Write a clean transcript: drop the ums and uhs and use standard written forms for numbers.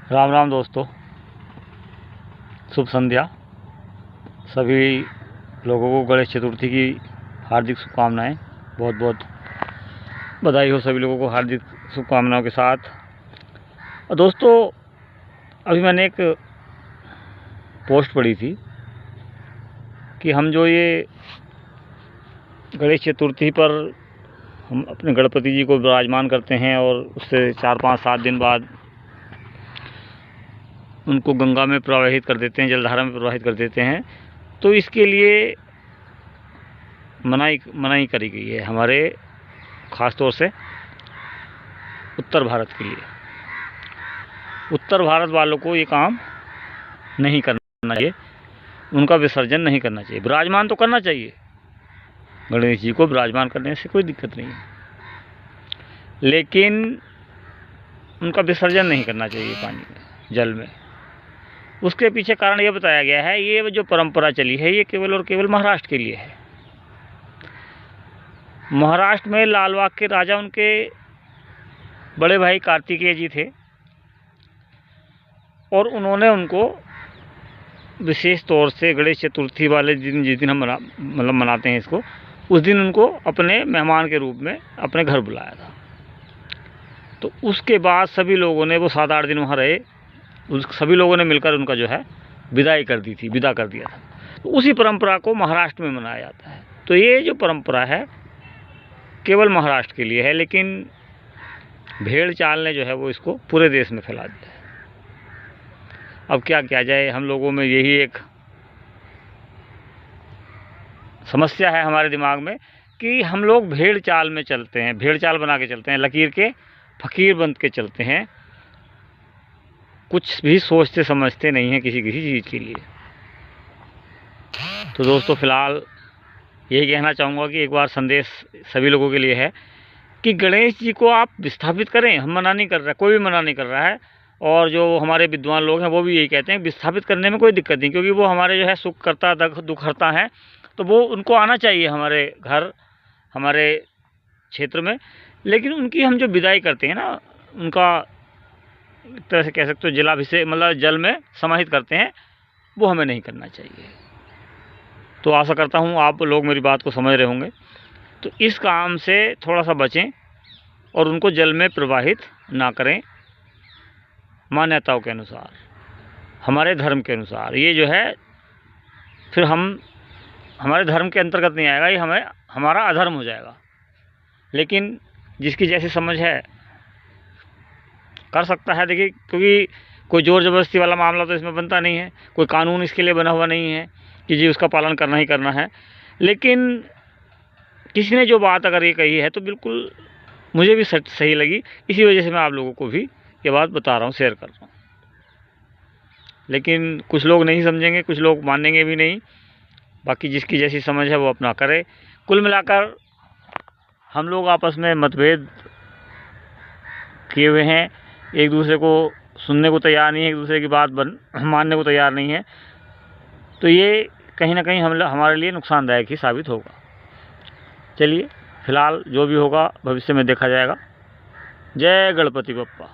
राम राम दोस्तों, शुभ संध्या। सभी लोगों को गणेश चतुर्थी की हार्दिक शुभकामनाएं। बहुत बहुत बधाई हो सभी लोगों को हार्दिक शुभकामनाओं के साथ। और दोस्तों, अभी मैंने एक पोस्ट पढ़ी थी कि हम जो ये गणेश चतुर्थी पर हम अपने गणपति जी को विराजमान करते हैं और उससे 4, 5, 7 दिन बाद उनको गंगा में प्रवाहित कर देते हैं, जलधारा में प्रवाहित कर देते हैं, तो इसके लिए मनाही करी गई है हमारे ख़ास तौर से उत्तर भारत के लिए। उत्तर भारत वालों को ये काम नहीं करना चाहिए, उनका विसर्जन नहीं करना चाहिए। विराजमान तो करना चाहिए, गणेश जी को विराजमान करने से कोई दिक्कत नहीं है, लेकिन उनका विसर्जन नहीं करना चाहिए पानी में, जल में। उसके पीछे कारण ये बताया गया है, ये जो परंपरा चली है ये केवल और केवल महाराष्ट्र के लिए है। महाराष्ट्र में लालबाग के राजा उनके बड़े भाई कार्तिकेय जी थे और उन्होंने उनको विशेष तौर से गणेश चतुर्थी वाले दिन, जिस दिन हम मनाते हैं इसको, उस दिन उनको अपने मेहमान के रूप में अपने घर बुलाया था। तो उसके बाद सभी लोगों ने, वो 7-8 दिन वहाँ रहे, उस सभी लोगों ने मिलकर उनका जो है विदा कर दिया था। तो उसी परंपरा को महाराष्ट्र में मनाया जाता है। तो ये जो परंपरा है केवल महाराष्ट्र के लिए है, लेकिन भेड़ चाल ने जो है वो इसको पूरे देश में फैला दिया है। अब क्या किया जाए, हम लोगों में यही एक समस्या है हमारे दिमाग में कि हम लोग भेड़ चाल में चलते हैं, भेड़ चाल बना के चलते हैं, लकीर के फकीर बन के चलते हैं, कुछ भी सोचते समझते नहीं हैं किसी चीज़ के लिए। तो दोस्तों, फ़िलहाल यही कहना चाहूँगा कि एक बार संदेश सभी लोगों के लिए है कि गणेश जी को आप विस्थापित करें। हम मना नहीं कर रहा है, कोई भी मना नहीं कर रहा है, और जो हमारे विद्वान लोग हैं वो भी यही कहते हैं विस्थापित करने में कोई दिक्कत नहीं, क्योंकि वो हमारे जो है सुख करता दुख हरता है, तो वो उनको आना चाहिए हमारे घर, हमारे क्षेत्र में। लेकिन उनकी हम जो विदाई करते हैं ना, उनका एक तरह से कह सकते हो जलाभिषेक, मतलब जल में समाहित करते हैं, वो हमें नहीं करना चाहिए। तो आशा करता हूँ आप लोग मेरी बात को समझ रहे होंगे। तो इस काम से थोड़ा सा बचें और उनको जल में प्रवाहित ना करें, मान्यताओं के अनुसार, हमारे धर्म के अनुसार। ये जो है फिर हमारे धर्म के अंतर्गत नहीं आएगा, ये हमारा अधर्म हो जाएगा। लेकिन जिसकी जैसी समझ है कर सकता है। देखिए, क्योंकि कोई ज़ोर ज़बरदस्ती वाला मामला तो इसमें बनता नहीं है, कोई कानून इसके लिए बना हुआ नहीं है कि जी उसका पालन करना ही करना है। लेकिन किसी ने जो बात अगर ये कही है तो बिल्कुल मुझे भी सही लगी, इसी वजह से मैं आप लोगों को भी ये बात बता रहा हूँ, शेयर कर रहा हूँ। लेकिन कुछ लोग नहीं समझेंगे, कुछ लोग मानेंगे भी नहीं। बाकी जिसकी जैसी समझ है वो अपना करे। कुल मिलाकर हम लोग आपस में मतभेद किए हुए हैं, एक दूसरे को सुनने को तैयार नहीं है, एक दूसरे की बात मानने को तैयार नहीं है। तो ये कहीं ना कहीं हमारे लिए नुकसानदायक ही साबित होगा। चलिए, फ़िलहाल जो भी होगा भविष्य में देखा जाएगा। जय गणपति बप्पा।